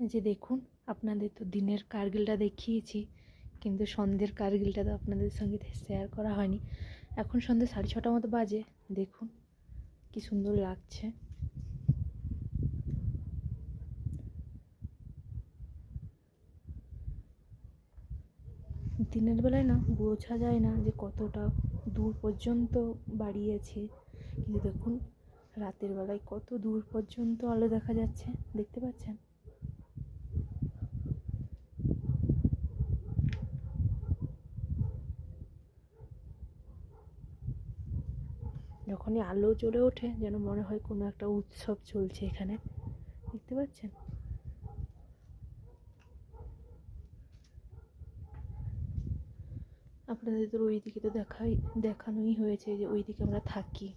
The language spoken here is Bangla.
এই যে দেখুন, আপনাদের তো দিনের কার্গিলটা দেখিয়েছি, কিন্তু সন্ধ্যের কার্গিলটা তো আপনাদের সঙ্গে শেয়ার করা হয়নি। এখন সন্ধ্যে 6:30 মতো বাজে। দেখুন কি সুন্দর লাগছে। দিনের বেলায় না বোঝা যায় না যে কতটা দূর পর্যন্ত বাড়িয়েছে, কিন্তু দেখুন রাতের বেলায় কত দূর পর্যন্ত আলো দেখা যাচ্ছে, দেখতে পাচ্ছেন? যখনই আলো জ্বলে ওঠে যেন মনে হয় কোনো একটা উৎসব চলছে এখানে, দেখতে পাচ্ছেন? আপনাদের তো ওইদিকে তো দেখানোই হয়েছে যে ওইদিকে আমরা থাকি।